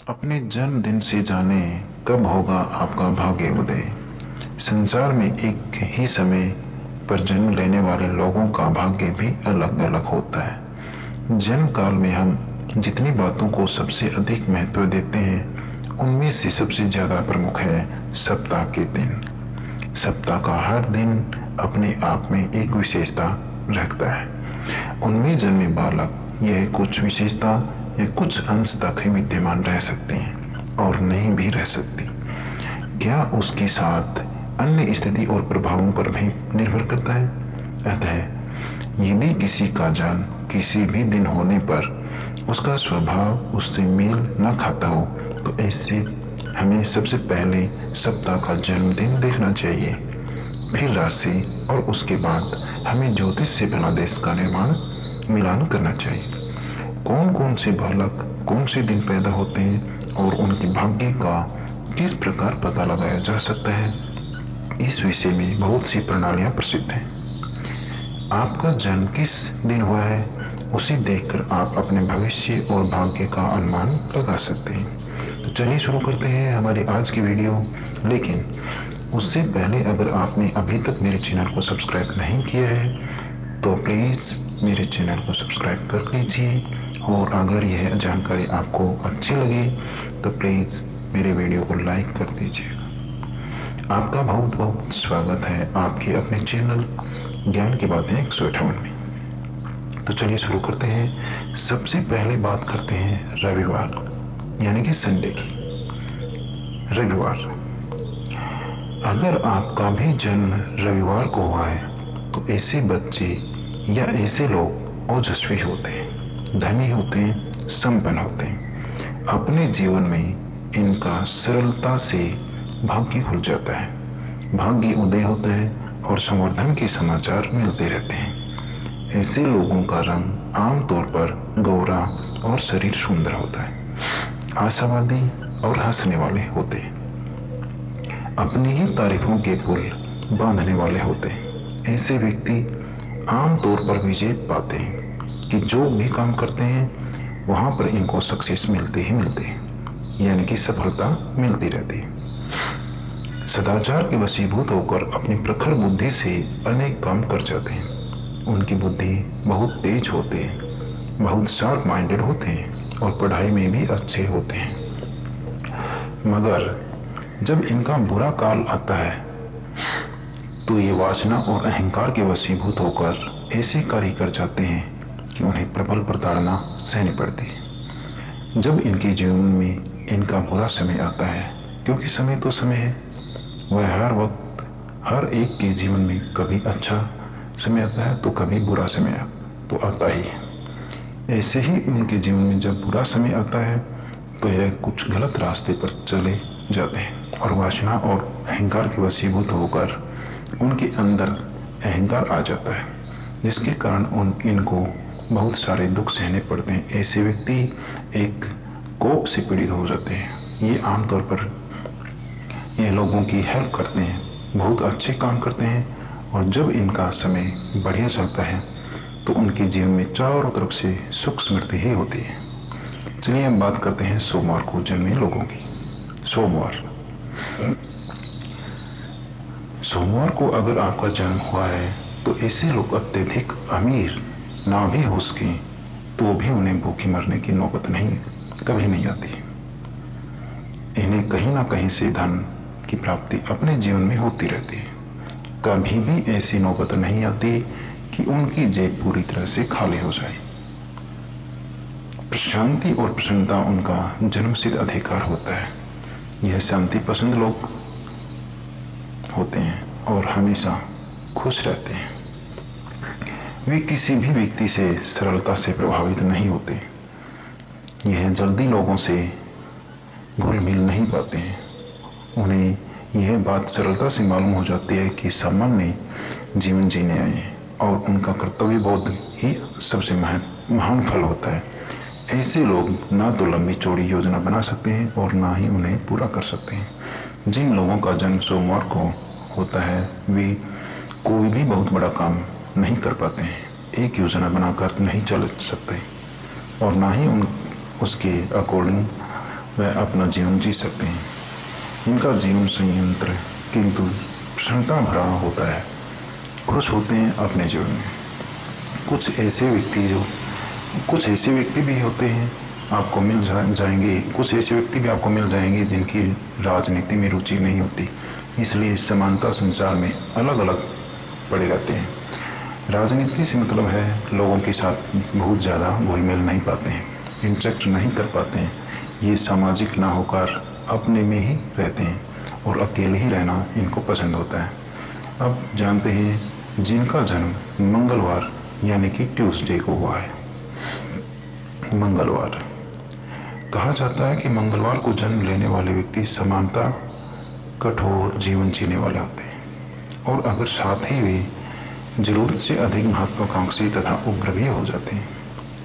अपने जन्मदिन से जाने कब होगा आपका भाग्य उदय। संसार में एक ही समय पर जन्म लेने वाले लोगों का भाग्य भी अलग अलग होता है। जन्म काल में हम जितनी बातों को सबसे अधिक महत्व देते हैं, उनमें से सबसे ज्यादा प्रमुख है सप्ताह के दिन। सप्ताह का हर दिन अपने आप में एक विशेषता रखता है। उनमें जन्मे बालक यह कुछ विशेषता या कुछ अंश तक ही विद्यमान रह सकते हैं और नहीं भी रह सकती। क्या उसके साथ अन्य स्थिति और प्रभावों पर भी निर्भर करता है। अतः यदि किसी का जन्म किसी भी दिन होने पर उसका स्वभाव उससे मेल न खाता हो, तो ऐसे हमें सबसे पहले सप्ताह का जन्मदिन देखना चाहिए, फिर राशि और उसके बाद हमें ज्योतिष से फलादेश का मिलान करना चाहिए। कौन कौन से बालक कौन से दिन पैदा होते हैं और उनके भाग्य का किस प्रकार पता लगाया जा सकता है, इस विषय में बहुत सी प्रणालियां प्रसिद्ध हैं। आपका जन्म किस दिन हुआ है, उसे देखकर आप अपने भविष्य और भाग्य का अनुमान लगा सकते हैं। तो चलिए शुरू करते हैं हमारी आज की वीडियो। लेकिन उससे पहले अगर आपने अभी तक मेरे चैनल को सब्सक्राइब नहीं किया है तो प्लीज़ मेरे चैनल को सब्सक्राइब कर लीजिए, और अगर यह जानकारी आपको अच्छी लगे तो प्लीज़ मेरे वीडियो को लाइक कर दीजिएगा। आपका बहुत बहुत स्वागत है आपके अपने चैनल ज्ञान की बातें 158 में। तो चलिए शुरू करते हैं। सबसे पहले बात करते हैं रविवार यानी कि संडे की। रविवार, अगर आपका भी जन्म रविवार को हुआ है तो ऐसे बच्चे या ऐसे लोग ओजस्वी होते हैं, धनी होते हैं, संपन्न होते हैं। अपने जीवन में इनका सरलता से भाग्य खुल जाता है, भाग्य उदय होता है और संवर्धन के समाचार मिलते रहते हैं। ऐसे लोगों का रंग आमतौर पर गोरा और शरीर सुंदर होता है, आशावादी और हंसने वाले होते हैं, अपनी ही तारीफों के पुल बांधने वाले होते हैं। ऐसे व्यक्ति आमतौर पर विजय पाते हैं कि जो भी काम करते हैं वहां पर इनको सक्सेस मिलते ही मिलते हैं, यानी कि सफलता मिलती रहती है। सदाचार के वशीभूत होकर अपनी प्रखर बुद्धि से अनेक काम कर जाते हैं। उनकी बुद्धि बहुत तेज होते हैं, बहुत शार्प माइंडेड होते हैं और पढ़ाई में भी अच्छे होते हैं। मगर जब इनका बुरा काल आता है तो ये वासना और अहंकार के वशीभूत होकर ऐसे कार्य कर जाते हैं कि उन्हें प्रबल प्रताड़ना सहनी पड़ती है। जब इनके जीवन में इनका बुरा समय आता है, क्योंकि समय तो समय है, वह हर वक्त हर एक के जीवन में कभी अच्छा समय आता है तो कभी बुरा समय तो आता ही है। ऐसे ही उनके जीवन में जब बुरा समय आता है तो यह कुछ गलत रास्ते पर चले जाते हैं और वासना और अहंकार के वशीभूत होकर उनके अंदर अहंकार आ जाता है, जिसके कारण इनको बहुत सारे दुख सहने पड़ते हैं। ऐसे व्यक्ति एक कोप से पीड़ित हो जाते हैं। ये आमतौर पर ये लोगों की हेल्प करते हैं, बहुत अच्छे काम करते हैं, और जब इनका समय बढ़िया चलता है तो उनके जीवन में चारों तरफ से सुख समृद्धि ही होती है। चलिए हम बात करते हैं सोमवार को जन्मे लोगों की। सोमवार को अगर आपका जन्म हुआ है तो ऐसे लोग अत्यधिक अमीर ना भी हो सके तो भी उन्हें भूखे मरने की नौबत कभी नहीं आती। इन्हें कहीं ना कहीं से धन की प्राप्ति अपने जीवन में होती रहती है। कभी भी ऐसी नौबत नहीं आती कि उनकी जेब पूरी तरह से खाली हो जाए। शांति और प्रसन्नता उनका जन्मसिद्ध अधिकार होता है। यह शांति पसंद लोग होते हैं और हमेशा खुश रहते हैं। वे किसी भी व्यक्ति से सरलता से प्रभावित नहीं होते। यह जल्दी लोगों से घुल मिल नहीं पाते हैं। उन्हें यह बात सरलता से मालूम हो जाती है कि सामान्य जीवन जीने आए हैं और उनका कर्तव्य बोध ही सबसे महान फल होता है। ऐसे लोग ना तो लंबी चौड़ी योजना बना सकते हैं और ना ही उन्हें पूरा कर सकते हैं। जिन लोगों का जन्म सोमवार को होता है वे कोई भी बहुत बड़ा काम नहीं कर पाते हैं, एक योजना बनाकर नहीं चल सकते और ना ही उसके अकॉर्डिंग वह अपना जीवन जी सकते हैं। इनका जीवन संयंत्र किंतु प्रसन्नता भरा होता है, खुश होते हैं अपने जीवन में। कुछ ऐसे व्यक्ति भी होते हैं आपको मिल जाएंगे, कुछ ऐसे व्यक्ति भी आपको मिल जाएंगे जिनकी राजनीति में रुचि नहीं होती, इसलिए समानता संसार में अलग अलग पड़े रहते हैं। राजनीति से मतलब है लोगों के साथ बहुत ज़्यादा घुल मिल नहीं पाते हैं, इंटरेक्ट नहीं कर पाते हैं। ये सामाजिक ना होकर अपने में ही रहते हैं और अकेले ही रहना इनको पसंद होता है। अब जानते हैं जिनका जन्म मंगलवार यानी कि ट्यूसडे को हुआ है। मंगलवार कहा जाता है कि मंगलवार को जन्म लेने वाले व्यक्ति समानता कठोर जीवन जीने वाले होते हैं, और अगर साथ ही वे जरूरत से अधिक महत्वाकांक्षी तथा उग्र भी हो जाते हैं।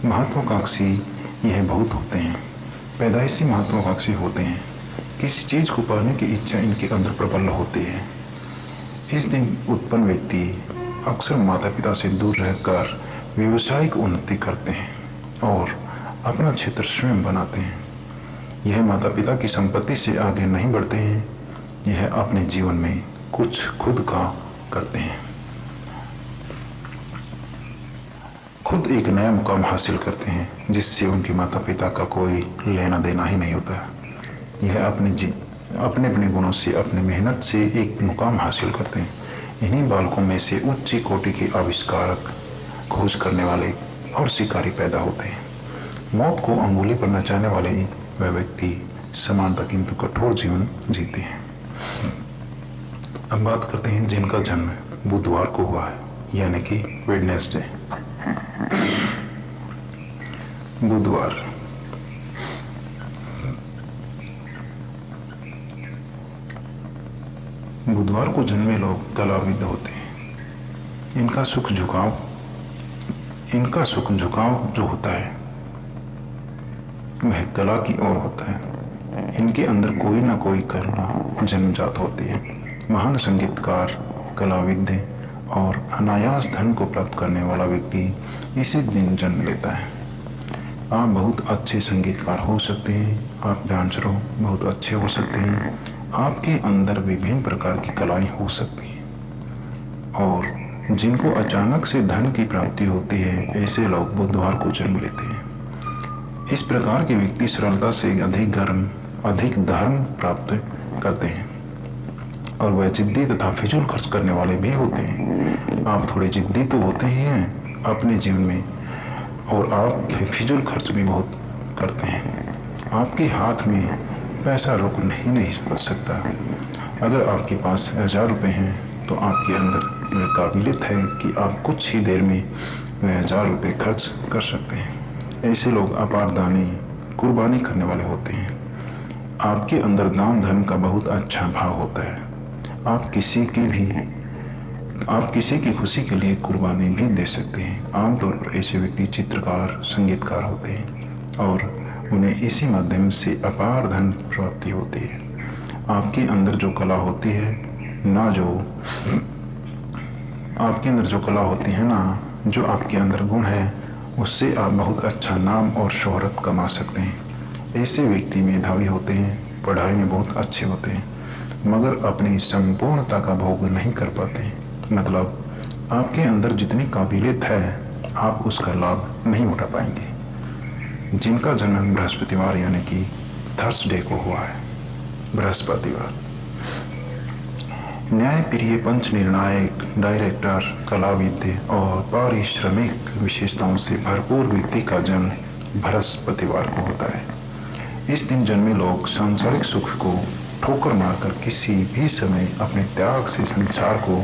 महत्वाकांक्षी यह बहुत होते हैं, पैदाइशी महत्वाकांक्षी होते हैं। किसी चीज को पाने की इच्छा इनके अंदर प्रबल होती है। इस दिन उत्पन्न व्यक्ति अक्सर माता पिता से दूर रहकर व्यावसायिक उन्नति करते हैं और अपना क्षेत्र स्वयं बनाते हैं। यह माता पिता की संपत्ति से आगे नहीं बढ़ते हैं, यह अपने जीवन में कुछ खुद का करते हैं, खुद एक नया मुकाम हासिल करते हैं जिससे उनके माता पिता का कोई लेना देना ही नहीं होता। यह अपने गुणों से, अपने मेहनत से एक मुकाम हासिल करते हैं। इन्हीं बालकों में से उच्च कोटि के आविष्कारक, खोज करने वाले और शिकारी पैदा होते हैं। मौत को अंगुली पर नचाने वाले वह व्यक्ति समानता किंतु कठोर जीवन जीते हैं। अब बात करते हैं जिनका जन्म बुधवार को हुआ है, यानी कि वेडनेसडे। बुधवार को जन्मे लोग कलाविद होते हैं। इनका सुख झुकाव जो होता है वह कला की ओर होता है। इनके अंदर कोई ना कोई कला जन्मजात होती है। महान संगीतकार, कलाविद और अनायास धन को प्राप्त करने वाला व्यक्ति इसी दिन जन्म लेता है। आप बहुत अच्छे संगीतकार हो सकते हैं, आप डांसर हो बहुत अच्छे हो सकते हैं, आपके अंदर विभिन्न प्रकार की कलाएं हो सकती हैं। और जिनको अचानक से धन की प्राप्ति होती है, ऐसे लोग बुधवार को जन्म लेते हैं। इस प्रकार के व्यक्ति सरलता से अधिक धर्म प्राप्त करते हैं और वह जिद्दी तथा फिजूल खर्च करने वाले भी होते हैं। आप थोड़े जिद्दी तो होते ही हैं अपने जीवन में, और आप फिजूल खर्च भी बहुत करते हैं। आपके हाथ में पैसा रुक नहीं सकता। अगर आपके पास 1000 रुपये हैं तो आपके अंदर वह काबिलियत है कि आप कुछ ही देर में वह 1000 रुपये खर्च कर सकते हैं। ऐसे लोग अपार दानी, कुर्बानी करने वाले होते हैं। आपके अंदर दान धर्म का बहुत अच्छा भाव होता है। आप किसी की खुशी के लिए कुर्बानी भी दे सकते हैं। आमतौर पर ऐसे व्यक्ति चित्रकार, संगीतकार होते हैं और उन्हें इसी माध्यम से अपार धन प्राप्ति होती है। आपके अंदर जो कला होती है ना, जो आपके अंदर गुण है, उससे आप बहुत अच्छा नाम और शोहरत कमा सकते हैं। ऐसे व्यक्ति मेधावी होते हैं, पढ़ाई में बहुत अच्छे होते हैं, मगर अपनी संपूर्णता का भोग नहीं कर पाते। मतलब आपके अंदर जितनी काबिलियत है आप उसका लाभ नहीं उठा पाएंगे। जिनका जन्म बृहस्पतिवार यानी कि थर्सडे को हुआ है, बृहस्पतिवार, न्यायप्रिय, पंच निर्णायक, डायरेक्टर, कलाविद और पारिश्रमिक विशेषताओं से भरपूर व्यक्ति का जन्म बृहस्पतिवार को होता है। इस दिन जन्मे लोग सांसारिक सुख को ठोकर मारकर किसी भी समय अपने त्याग से संसार को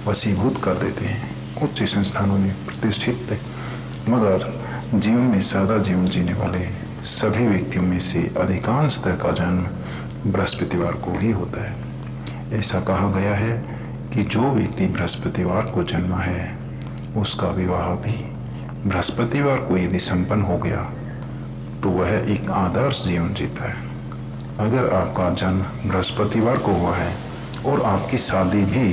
वशीभूत कर देते हैं। उच्च संस्थानों में प्रतिष्ठित मगर जीवन में सादा जीवन जीने वाले सभी व्यक्तियों में से अधिकांशतः का जन्म बृहस्पतिवार को ही होता है। ऐसा कहा गया है कि जो व्यक्ति बृहस्पतिवार को जन्मा है उसका विवाह भी बृहस्पतिवार को यदि संपन्न हो गया तो वह एक आदर्श जीवन जीता है। अगर आपका जन्म बृहस्पतिवार को हुआ है और आपकी शादी भी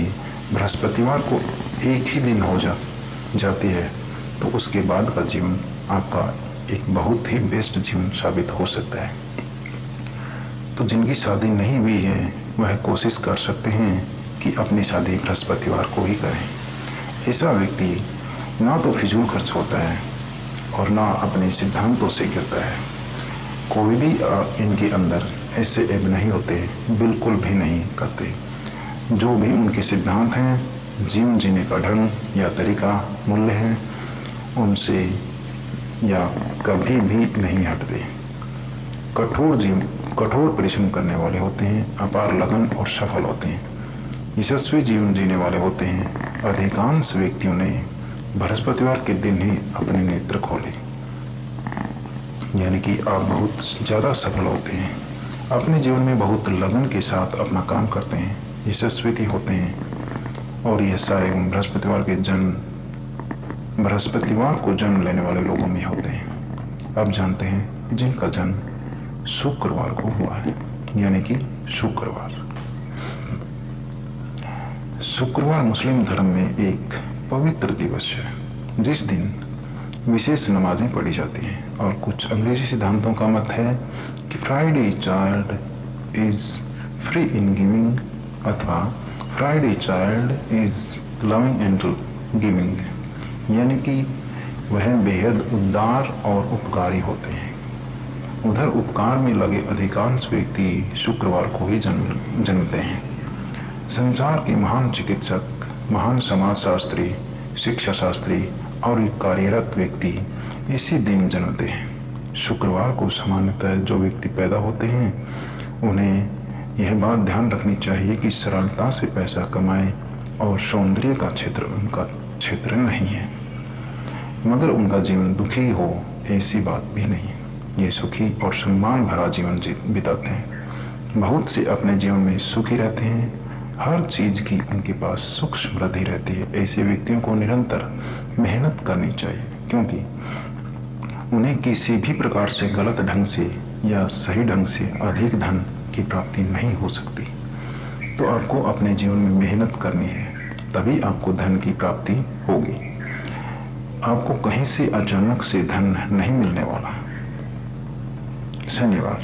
बृहस्पतिवार को एक ही दिन हो जाती है तो उसके बाद का जीवन आपका एक बहुत ही बेस्ट जीवन साबित हो सकता है। तो जिनकी शादी नहीं हुई है वह कोशिश कर सकते हैं कि अपनी शादी बृहस्पतिवार को ही करें। ऐसा व्यक्ति ना तो फिजूल खर्च होता है और ना अपने सिद्धांतों से गिरता है। कोई भी इनके अंदर ऐसे ऐब नहीं होते, बिल्कुल भी नहीं करते। जो भी उनके सिद्धांत हैं, जीवन जीने का ढंग या तरीका, मूल्य है, उनसे या कभी भी नहीं हटते। कठोर परिश्रम करने वाले होते हैं, अपार लगन और सफल होते हैं, यशस्वी जीवन जीने वाले होते हैं। अधिकांश व्यक्तियों ने बृहस्पतिवार के दिन ही अपने नेत्र खोले, यानी कि आप बहुत ज़्यादा सफल होते हैं, अपने जीवन में बहुत लगन के साथ अपना काम करते हैं, यशस्वी होते हैं। और ये सारे बृहस्पतिवार को जन्म लेने वाले लोगों में होते हैं। अब जानते हैं जिनका जन्म शुक्रवार को हुआ है, यानी कि शुक्रवार मुस्लिम धर्म में एक पवित्र दिवस है जिस दिन विशेष नमाजें पढ़ी जाती हैं। और कुछ अंग्रेजी सिद्धांतों का मत है कि Friday child is free in giving अथवा Friday child is loving and giving, यानी कि वह बेहद उदार और उपकारी होते हैं। उधर उपकार में लगे अधिकांश व्यक्ति शुक्रवार को ही जन्मते हैं। संसार के महान चिकित्सक, महान समाजशास्त्री, शिक्षा शास्त्री और कार्यरत व्यक्ति इसी दिन जन्मते हैं। शुक्रवार को सामान्यतः जो व्यक्ति पैदा होते हैं उन्हें यह बात ध्यान रखनी चाहिए कि सरलता से पैसा कमाएं और सौंदर्य का क्षेत्र उनका क्षेत्र नहीं है, मगर उनका जीवन दुखी हो ऐसी बात भी नहीं। ये सुखी और सम्मान भरा जीवन बिताते हैं। बहुत से अपने जीवन में सुखी रहते हैं, हर चीज की उनके पास सुख समृद्धि रहती है। ऐसे व्यक्तियों को निरंतर मेहनत करनी चाहिए, क्योंकि उन्हें किसी भी प्रकार से गलत ढंग से या सही ढंग से अधिक धन की प्राप्ति नहीं हो सकती। तो आपको अपने जीवन में मेहनत करनी है, तभी आपको धन की प्राप्ति होगी। आपको कहीं से अचानक से धन नहीं मिलने वाला। शनिवार।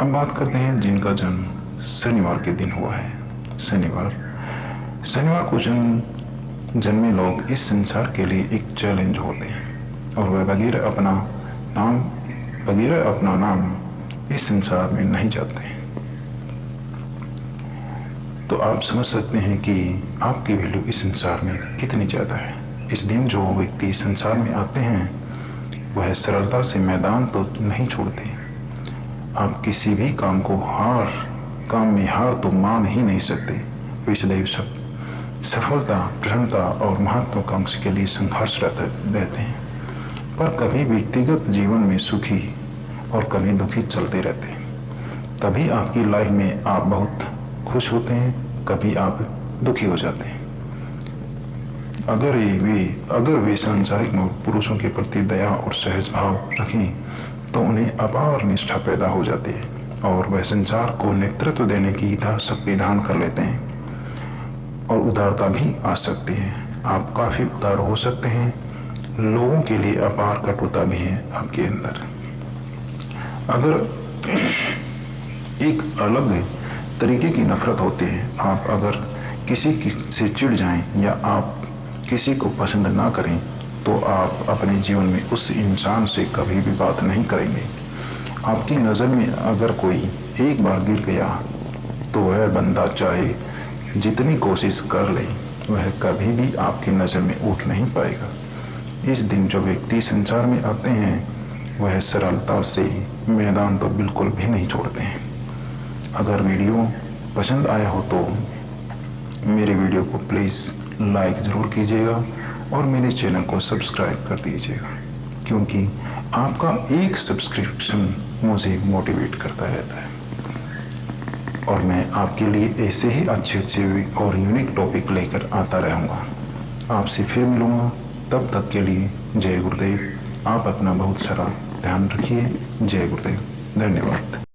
अब बात करते हैं जिनका जन्म शनिवार के दिन हुआ है। शनिवार को जन्मे लोग इस संसार के लिए एक चैलेंज होते हैं और वह बगैर अपना नाम इस संसार में नहीं जाते हैं। तो आप समझ सकते हैं कि आपकी वैल्यू इस संसार में कितनी ज़्यादा है। इस दिन जो व्यक्ति संसार में आते हैं वह सरलता से मैदान तो नहीं छोड़ते। आप किसी भी काम में हार तो मान ही नहीं सकते। वे सदैव सफलता, प्रसन्नता और महत्वाकांक्षा के लिए संघर्ष रहते हैं, पर कभी व्यक्तिगत जीवन में सुखी और कभी दुखी चलते रहते हैं। तभी आपकी लाइफ में आप बहुत खुश होते हैं, कभी आप दुखी हो जाते हैं। अगर वे सांसारिक पुरुषों के प्रति दया और सहज भाव रखें तो उन्हें अपार निष्ठा पैदा हो जाती है और वह संसार को नेतृत्व देने की शक्ति धारण कर लेते हैं और उदारता भी आ सकती है। आप काफी उदार हो सकते हैं। लोगों के लिए अपार कटुता भी है आपके अंदर। अगर एक अलग तरीके की नफरत होती है, आप अगर किसी से चिढ़ जाएं या आप किसी को पसंद ना करें तो आप अपने जीवन में उस इंसान से कभी भी बात नहीं करेंगे। आपकी नज़र में अगर कोई एक बार गिर गया तो वह बंदा चाहे जितनी कोशिश कर ले वह कभी भी आपकी नज़र में उठ नहीं पाएगा। इस दिन जो व्यक्ति संसार में आते हैं वह सरलता से मैदान तो बिल्कुल भी नहीं छोड़ते हैं। अगर वीडियो पसंद आया हो तो मेरे वीडियो को प्लीज़ लाइक ज़रूर कीजिएगा और मेरे चैनल को सब्सक्राइब कर दीजिएगा, क्योंकि आपका एक सब्सक्रिप्शन मुझे मोटिवेट करता रहता है और मैं आपके लिए ऐसे ही अच्छे और यूनिक टॉपिक लेकर आता रहूँगा। आपसे फिर मिलूँगा, तब तक के लिए जय गुरुदेव। आप अपना बहुत सारा ध्यान रखिए। जय गुरुदेव। धन्यवाद।